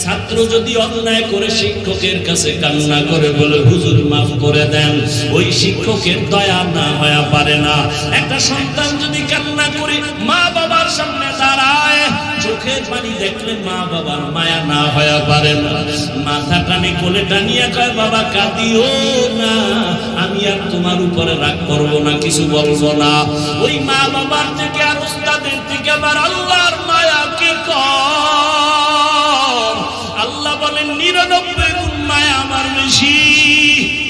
ছাত্র যদি অন্যায় করে শিক্ষকের কাছে কান্না করে বলে হুজুর মাফ করে দেন, ওই শিক্ষকের দয়া না হয়ে পারে না। একটা সন্তান যদি কান্না করে মা বাবার সামনে দাঁড়ায়, চোখের পানি দেখলে মা বাবার মায়া না হয়ে পারে না। মাথা টানে কোলে টানিয়া কয় বাবা কাঁদিও না, আমি আর তোমার উপরে রাগ করবো না, কিছু বলবো না। ওই মা বাবার থেকে আর উস্তাদের থেকে আবার আল্লাহর মায়া কি কম। আল্লাহ বলেন 99 গুণ মায়া আমার বেশি।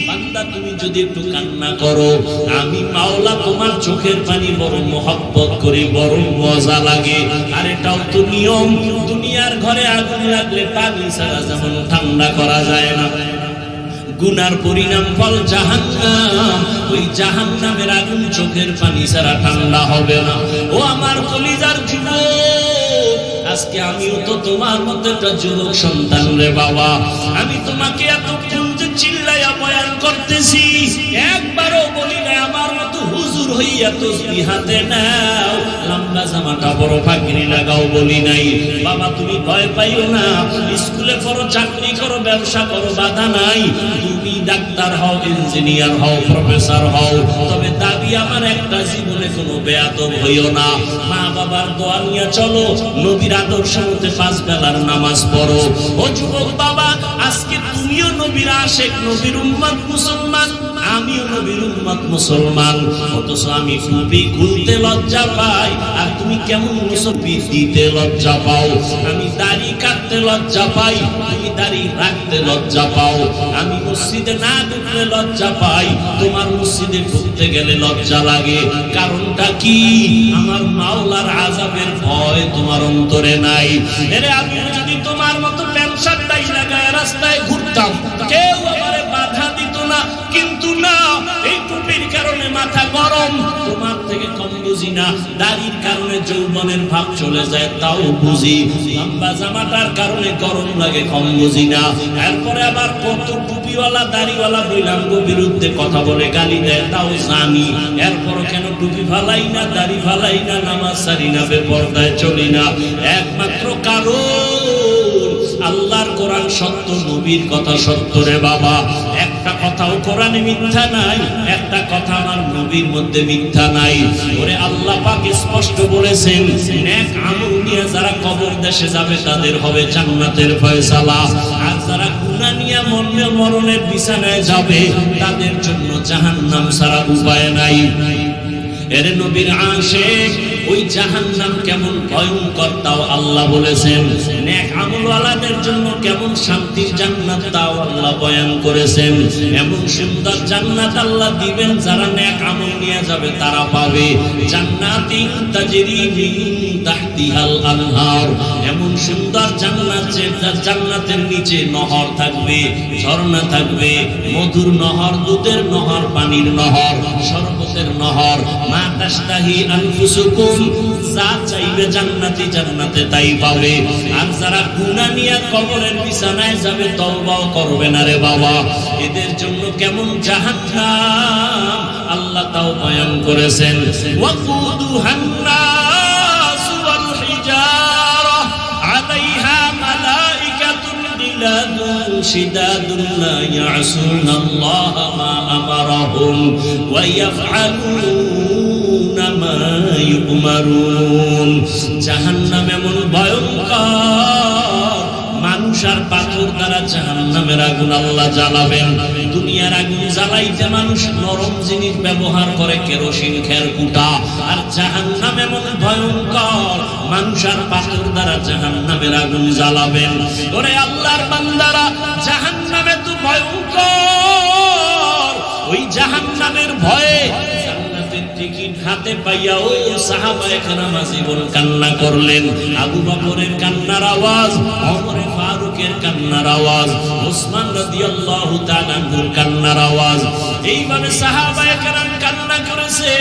বান্দা তুমি যদি একটু কান্না করো, আমি মাওলা তোমার চোখের পানি বড় মহব্বত করি, বড় মজা লাগে। আর এটাও তো নিয়ম, দুনিয়ার ঘরে আগুন লাগলে পানি ছাড়া যেমন ঠান্ডা করা যায় না, গুনার পরিণাম ফল জাহান্নাম, ওই জাহান্নামের আগুন চোখের পানি ছাড়া ঠান্ডা হবে না। ও আমার কলিজার যুবক, আজকে আমিও তো তোমার মতো একটা যুবক সন্তান রে বাবা। আমি তোমাকে এতক্ষণ যে চিল্লাইয়া বয়ান করতেছি, একবারও বলি না আমার মতো হুজুর হইয়া তসবিহ হাতে নাও, লম্বা জামাটা বড় পাগড়ি লাগাও বলি নাই। বাবা তুমি ভয় পাইও না, স্কুলে পড়ো, চাকরি করো, ব্যবসা করো, বাধা নাই। তুমি ডাক্তার হও, ইঞ্জিনিয়ার হও, প্রফেসর হও, তবে দাবি আমার একটা, জীবনে কোনো বেয়াদব হইও না। মা বাবার দোয়া নিয়ে চলো, নবীর আদর্শ মতে 5 বেলার নামাজ পড়ো। ও যুবক বাবা, আজকে তুমিও নবীর আশিক, নবীর উম্মত মুসলমান, আমিও নবীর উম্মত মুসলমান, অথচ আমি টুপি খুলতে লজ্জা পাই, আর তুমি কেমন মুসল্লি দিতে লজ্জা পাও। আমি দাড়ি কাটতে লজ্জা পাই, তুমি দাড়ি রাখতে লজ্জা পাও। আমি মসজিদে না ঢুকলে লজ্জা পাই, তোমার মসজিদে ঢুকতে গেলে লজ্জা লাগে। কারণটা কি? আমার মাওলার আযাবের ভয় তোমার অন্তরে নাই। এরে আমি যদি তোমার মতো প্যান্ট শার্ট টাই লাগায় রাস্তায় ঘুরতাম, কেউ আমারে বাধা দিত না। কিন্তু না, এই টুপির কারণে মাথা গরম, তোমার থেকে কম বুঝি না। দাড়ির কারণে যৌবনের ভাব চলে যায়, তাও বুঝি। লম্বা জামাটার কারণে গরম লাগে, কম বুঝি না। এরপরে আবার কত টুপিওয়ালা দাড়িওয়ালা বৈরাঙ্গ বিরুদ্ধে কথা বলে গালি দেয়, তাও জানি। এরপরও কেন টুপি ফালাই না, দাড়ি ফালাই না, নামাজ সারি না, বেপরদায় চলি না? একমাত্র কারণ আল্লাহর কোরআন সত্য, নবীর কথা সত্য রে বাবা। একটা কথাও কোরআনে মিথ্যা নাই, একটা কথা আমার নবীর মধ্যে মিথ্যা নাই। ওরে আল্লাহ পাক স্পষ্ট বলেছেন, নেক আমল নিয়ে যারা কবর দেশে যাবে তাদের হবে জান্নাতের ফয়সালা, আর যারা গুনাহ নিয়ে মরণের বিছানায় যাবে তাদের জন্য জাহান্নাম ছাড়া উপায় নাই। এরে নবীর আশিক, ওই জাহান্নাম কেমন ভয়ঙ্কর তাও আল্লাহ বলেছেন। নেক আমলওয়ালাদের জন্য কেমন শান্তির জান্নাত তাও আল্লাহ বয়ান করেছেন। এমন সুন্দর জান্নাত আল্লাহ দিবেন, যারা নেক আমল নিয়ে যাবে তারা পাবে। জান্নাতিন তাজরি মিন তাহতিহাল আনহার, এমন সুন্দর জান্নাত যে জান্নাতের নিচে নহর থাকবে, ঝর্ণা থাকবে, মধুর নহর, দুধের নহর, পানির নহর, শরবতের নহর। মা তাশতাহি আনফুসুকুম, যা চাইবে জান্নাতি জান্নাতে তাই পাবে। আর যারা গুনাহ নিয়ে কবরের বিছানায় যাবে, তওবাও করবে না রে বাবা, এদের জন্য কেমন জাহান্নাম আল্লাহ তাও বয়ান করেছেন। ওয়াকুদুহান নাস ওয়াল হিজারা আলাইহা মালাইকাতুন গিলাদুন শিদাদুন লা ইয়াসুনাল্লাহা মা আমারাহুম ওয়া ইয়াফআলুনা মা ইউমারুন। জাহান্নাম এমন ভয়ঙ্কর, মানুষ আর পাথর দ্বারা জাহান্নামের আগুন আল্লাহ জ্বালাবেন। দুনিয়ার আগুন জ্বালাইতে মানুষ নরম জিনিস ব্যবহার করে, কেরোসিন, খেরকুটা। আর জাহান্নাম এমন ভয়ঙ্কর, মানুষ আর পাথর দ্বারা জাহান্নামের আগুন জ্বালাবেন। ওরে আল্লাহর বান্দারা, জাহান্নামে তো ভয়ঙ্কর, ওই জাহান্নামের ভয়ে টিকিট হাতে পাইয়া ও সাহাবায়ে কেরাম জীবন কান্না করলেন। আবু বকরের কান্নার আওয়াজ, ওমর ফারুকের কান্নার আওয়াজ, ওসমান রাদিয়াল্লাহু তাআলা আনহুর কান্নার আওয়াজ। এইভাবে সাহাবায়ে কেরাম কান্না করেছে।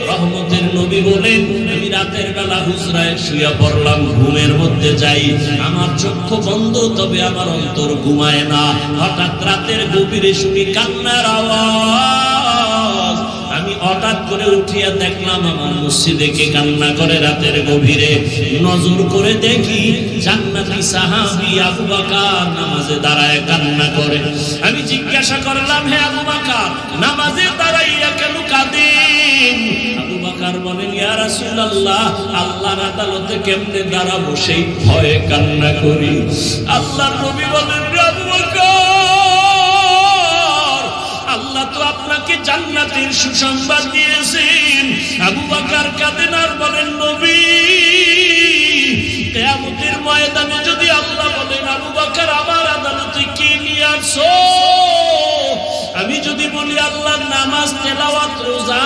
রহমতের নবী বলেন, আমি রাতের বেলা হুজরায় শুয়ে পড়লাম, ঘুমের মধ্যে যাই, আমার চক্ষু বন্ধ, তবে আমার অন্তর ঘুমায় না। হঠাৎ রাতের গভীরে শুনি কান্নার আওয়াজ, আমি হঠাৎ করে উঠিয়া দেখলাম আমার মসজিদে কে কান্না করে রাতের গভীরে। নজর করে দেখি জান্নাতি সাহাবী আবু বকর নামাজে দাঁড়ায় কান্না করে। আমি জিজ্ঞাসা করলাম, হে আবু বকর, নামাজে দাঁড়াইয়া কেন কাঁদেন? আবু বকর বলেন, ইয়া রাসূলুল্লাহ, আল্লাহর আদালতে কেমনে দাঁড়াবো সেই ভয়ে কান্না করি। আল্লাহর নবী বলেন, আবু বকর, আল্লাহ তো আপনাকে জান্নাতের সুসংবাদ দিয়েছেন। আবু বকর কাঁদেন আর বলেন, নবী, কিয়ামতের ময়দানে যদি আল্লাহ বলেন, আবু বকর আমার আদালতে কি নিয়ে আসছো? আমি যদি বলি আল্লাহর নামাজ, তেলাওয়াত, রোজা,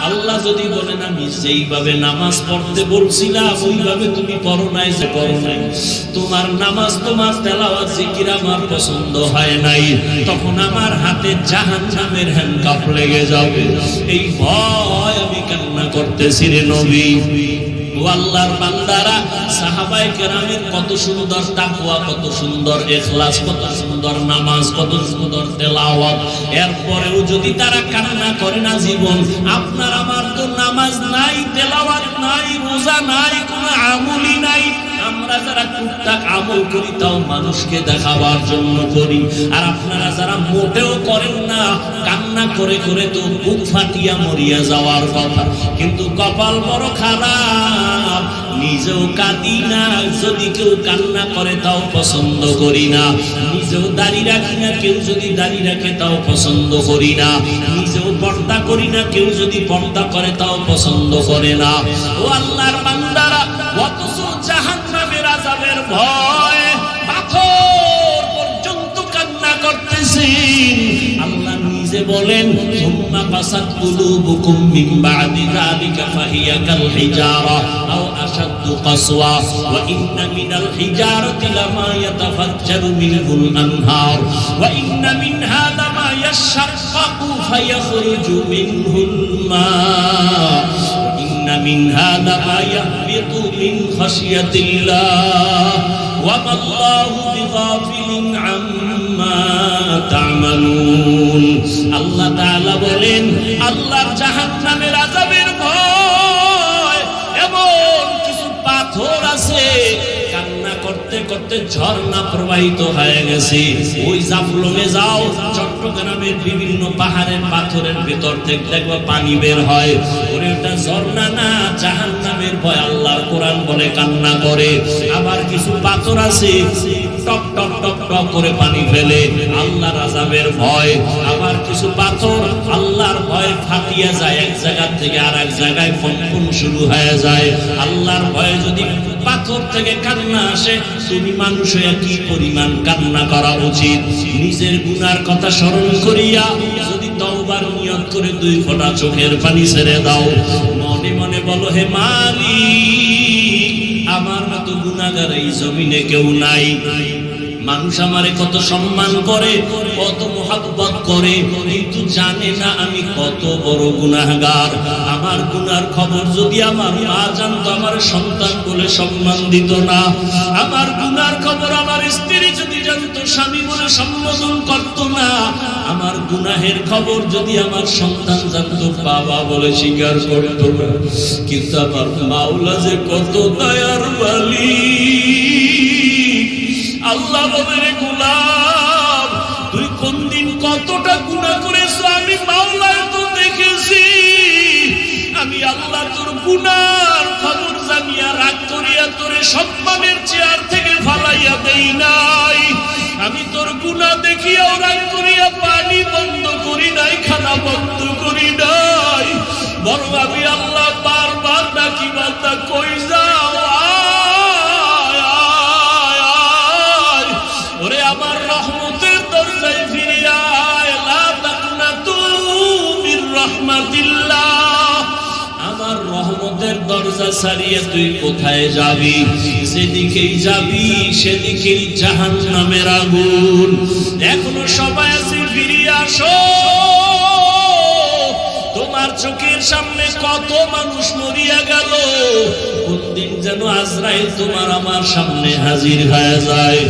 আল্লাহ যদি বলেন আমি যেইভাবে নামাজ পড়তে বলছিলাম ওইভাবে তুমি পড়ো নাই, যে পড়ো নাই, তোমার নামাজ, তোমার তেলাওয়াত, জিকির আমার পছন্দ হয় নাই, তখন আমার হাতে জাহান্নামের হ্যান্ডকাপ লেগে যাবে। এই ভয় আমি কান্না করতেছি রে নবী। ও আল্লাহর বান্দারা, সাহাবায়ে কেরামের কত সুন্দর তাকওয়া, কত সুন্দর ইখলাস, কত সুন্দর নামাজ, কত সুন্দর তেলাওয়াত, এরপরেও যদি তারা কান্না করে না জীবন, আপনার আমার তো নামাজ নাই, তেলাওয়াত নাই, রোজা নাই, কোনো আমলই নাই। আমরা যারা টুকটাক আমল করি তাও মানুষকে দেখাবার জন্য করি, আর আপনারা যারা মোটেও করেন না, কান্না করে করে তো বুক ফাটিয়া মরিয়া যাওয়ার কথা। কিন্তু কপাল বড় খারাপ, নিজেও কাঁদি না, যদি কেউ কান্না করে তাও পছন্দ করি না, নিজেও দাড়ি রাখি না, কেউ যদি দাড়ি রাখে তাও পছন্দ করি না, নিজেও পর্দা করি না, কেউ যদি পর্দা করে তাও পছন্দ করে না। ও আল্লাহর বান্দারা, অথচ জাহান্নামের আযাবের ভয় পাথর পর্যন্ত কান্না করতেছেন। আল্লাহ নিজে বলেন, সুম্মা কাসাত কুলুবুকুম মিন বাদি যালিকা ফাহিয়া কাল হিজারা আও আশাদ্দু কাসওয়া ওয়া ইন্না মিনাল হিজারাতি লামা ইয়াতাফাজ্জারু মিনহুল আনহার ওয়া ইন্না মিনহা লামা ইয়াশাক্কাকু ফায়াখরুজু মিনহুল মা ওয়া ইন্না মিনহা লামা ইয়াহবিতু মিন খাশিয়াতিল্লাহ ওয়া মাল্লাহু বিগাফিলিন আম্মা তা'মালুন। আল্লাহ তাআলা বলেন, আল্লাহর জাহান্নামের আযাবের ভয়, এমন কিছু পাথর আছে কান্না করতে করতে ঝর্ণা প্রবাহিত হয়ে গেছে। ওই জাফলংয়ে যাও, চট্টগ্রামের বিভিন্ন পাহাড়ের পাথরের ভেতর থেকে দেখবা পানি বের হয়। ওরে ওটা ঝর্ণা না, জাহান্নামের ভয় আল্লাহর কোরআন বলে কান্না করে। আবার কিছু পাথর আছে টপ টপ টপ টপ করে পানি ফেলে, আল্লাহর আযাবের ভয়। আবার কিছু পাথর আল্লাহর ভয় ফাটিয়া যায়, এক জায়গা থেকে আর এক জায়গায় কম্পন শুরু হয়ে যায়। আল্লাহর ভয়ে যদি পাথর থেকে কান্না আসে, তুমি মানুষ হয়ে কি পরিমাণ কান্না করা উচিত। নিজের গুনার কথা স্মরণ করিয়া যদি তওবার নিয়ত করে 2 ফোঁটা চোখের পানি ছেড়ে দাও, মনে মনে বলো, হে মালিক, আমার মতো গুনাহগার এই জমিনে কেউ নাই। মানুষ আমারে কত সম্মান করে, কত মোহাব্বত করে, কিন্তু জানে না আমি কত বড় গুনাহগার। আমার গুনার খবর যদি আমার মা জানতো, আমার সন্তান বলে সম্মান দিত না। আমার গুনার খবর আমার স্ত্রী যদি জানতো, স্বামী বলে সম্বোধন করত না। আমার গুনাহের খবর যদি আমার সন্তান জানতো, বাবা বলে স্বীকার করত না। কিন্তু আমার মাওলা যে কত দয়ার মালিক। আল্লাহ বলে, গোলাম, তুই কোন দিন কতটা গুনাহ করেছ আমি মাওলা তো দেখেছি। আমি আল্লাহ তোর গুনার খবর জানিয়া রাগ করিয়া তোরে সম্মানের চেয়ার থেকে ফালাইয়া দেই নাই। আমি তোর গুনাহ দেখিয়াও রাগ করিয়া পানি বন্ধ করি নাই, খানা বন্ধ করি নাই। বরং আমি আল্লাহ বারবার ডাকি, বান্দা কই যাও, ওরে আমার রহমতের দরজায় ফিরে আয়, লা তাকনাতু মির রাহমাতিল্লাহ। আমার রহমতের দরজা ছাড়িয়ে তুই কোথায় যাবি? যেদিকেই যাবি সেদিকেই জাহান্নামের আগুন। এখনো সবাই আছে, ফিরে আসো। তোমার চোখের সামনে কত মানুষ মরিয়া গেল, কোনদিন যেন আজরাইল তোমার আমার সামনে হাজির হয়ে যায়।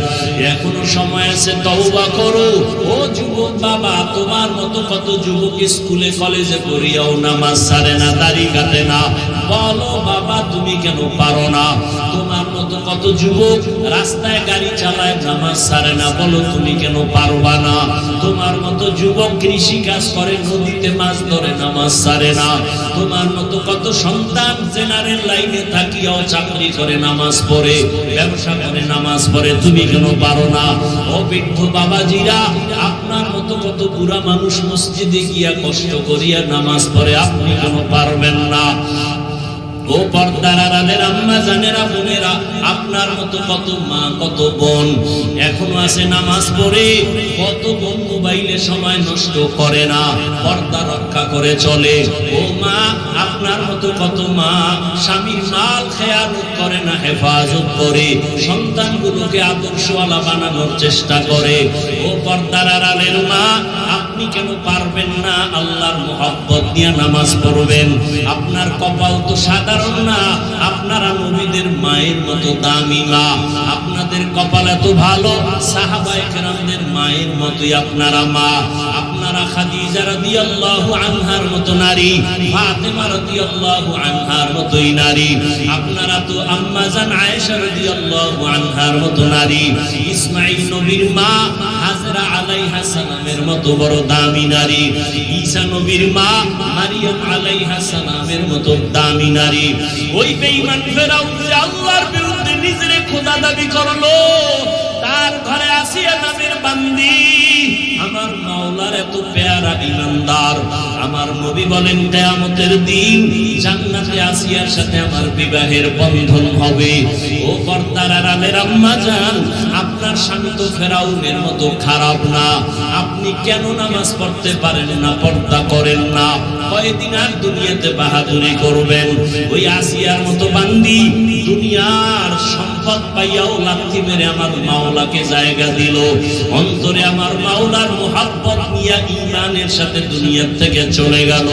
এখনো সময় আছে, তওবা করো। ও যুবক বাবা, তোমার মতো কত যুবক স্কুলে কলেজে পড়িয়াও নামাজ ছাড়ে না, দাড়ি কাটে না। বলো বাবা, তুমি কেন পারো না? তোমার মতো কত যুবক রাস্তায় গাড়ি চালায়, নামাজ ছাড়ে না। বলো তুমি কেন পারবা না? তোমার মতো যুবক কৃষি কাজ করে, নদীতে মাছ ধরে, নামাজ ছাড়ে না। তোমার মতো কত সন্তান জেনারেল লাইনে থাকিয়াও চাকরি করে, নামাজ পড়ে, ব্যবসা করে, নামাজ পড়ে। তুমি কেন পারো না? ও বৃদ্ধ বাবাজিরা, আপনার মতো কত বুড়া মানুষ মসজিদে গিয়া কষ্ট করিয়া নামাজ পড়ে, আপনি কেন পারবেন না? ও পর্দার আড়ালের আম্মা জানেরা, বোনেরা, আপনার মতো কত মা, কত বোন এখনো আছে নামাজ পড়ে। কত বোন মোবাইলে সময় নষ্ট করে না, পর্দা রক্ষা করে চলে। ও মা, আপনার মতো কত মা স্বামীর মাল খেয়ানত করে না, হেফাজত করে, সন্তানগুলোকে আদর্শওয়ালা বানানোর চেষ্টা করে। ও পর্দার আড়ালের মা, আপনি কেন পারবেন না আল্লাহর মুহাব্বত নিয়ে নামাজ পড়বেন? আপনার কপাল তো সাধারণ না, আপনারা নবীদের মায়ের মতো দামি মা। আপনাদের কপাল এত ভালো, সাহাবায়ে কেরামদের মায়ের মতোই আপনারা মা। আপনারা খাদিজা রাদিয়াল্লাহু আনহার মতো নারী, ফাতেমা রাদিয়াল্লাহু আনহার মতোই নারী। আপনারা তো আম্মা জান আয়েশা রাদিয়াল্লাহু আনহার মতো নারী। ইসমাঈল নবীর মা হাজরা আলাইহিস সালামের মতো বড় দামি নারী। ঈসা নবীর মা মারিয়াম আলাইহিস সালামের মতো দামি নারী। ওই বেঈমান ফেরাউন যে আল্লাহর বিরুদ্ধে নিজের খোদা দাবি করলো, তার ঘরে আসিয়া নামের বান্দি আমার মাওলার এত পেয়ারা ইমানদার। আমার নবী বলেন কিয়ামতের দিন জান্নাতে আসিয়ার সাথে আমার বিবাহের বন্ধন হবে। ও পর্দার আড়ালের আম্মা জান, আপনার স্বামী তো ফেরাউনের মতো খারাপ না। আপনি কেন নামাজ পড়তে পারেন না, পর্দা করেন না? কয়দিন আর দুনিয়াতে বাহাদুরি করবেন? ওই আসিয়ার মতো বান্দি দুনিয়ার সম্পদ পাইয়াও লাথি মেরে আমার মাওলাকে জায়গা দিল। অন্তরে আমার মাওলার মুহাব্বত নিয়ে ঈমানের সাথে দুনিয়া থেকে চলে গেল।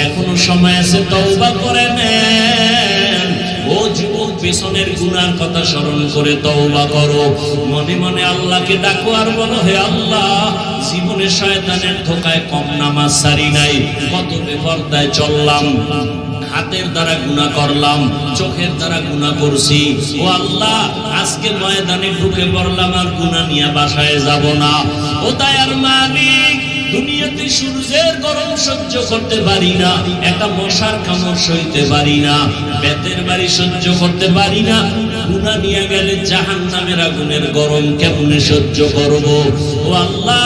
এখনো সময় আছে, তওবা করে নেন। ও যুবক, পেছনের গুনার কথা স্মরণ করে তওবা করো। মনে মনে আল্লাহকে ডাকো আর বলো, হে আল্লাহ, জীবনে শয়তানের ধোঁকায় কম নামাজ সারি নাই, কত বেপরদায় চললাম, হাতের দ্বারা গুনাহ করলাম, চোখের দ্বারা গুনাহ করছি। ও আল্লাহ, আজকে ময়দানে ঢুকে পড়লাম, আর গুনাহ নিয়ে বাসায় যাব না। ও দয়ার মালিক, দুনিয়াতে সূর্যের গরম সহ্য করতে পারি না, একটা মশার কামড় সইতে পারি না, বেতের বাড়ি সহ্য করতে পারি না, গুনাহ নিয়ে গেলে জাহান্নামের আগুনের গরম কেমনে সহ্য করব? ও আল্লাহ,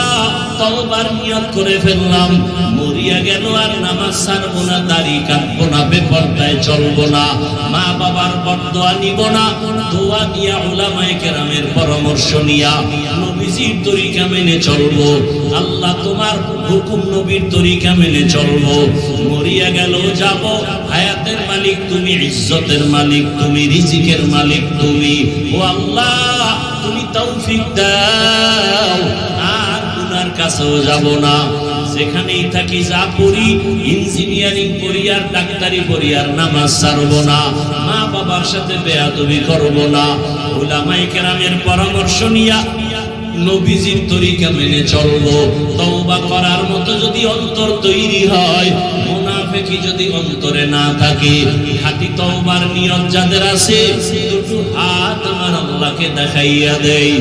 তওবার নিয়ত করে ফেললাম, মরিয়া গেল আর নামাজ ছাড়বো না, দাড়ি কাটবো না, বেপরদায় চলবো না, মা বাবার বদদোয়া নিব না, দোয়া নিয়া উলামায়ে কেরামের পরামর্শ নিয়া নবীজির তরিকা মেনে চলবো। আল্লাহ, তোমার হুকুম নবীর তরিকা মেনে চলবো। মরিয়া গেল যাব, হায়াতের মালিক তুমি, ইজ্জতের মালিক তুমি, রিজিকের মালিক তুমি। ও আল্লাহ, তুমি তৌফিক দাও, আর গুনার কাছেও যাব না। যেখানেই থাকি যা পড়ি, ইঞ্জিনিয়ারিং পড়ি আর ডাক্তারি পড়ি, আর নামাজ ছাড়বো না, মা বাবার সাথে বেয়াদবি করবো না, উলামায়ে কেরামের পরামর্শ নিয়া নবীজির তরিকা মেনে চলবো। তওবা করার মতো যদি অন্তর তৈরি হয়, মুনাফিকি যদি অন্তরে না থাকে, খাঁটি তওবার নিয়ত যাদের আছে, দুটো হাত আমার আল্লাহকে দেখাইয়া দেয়।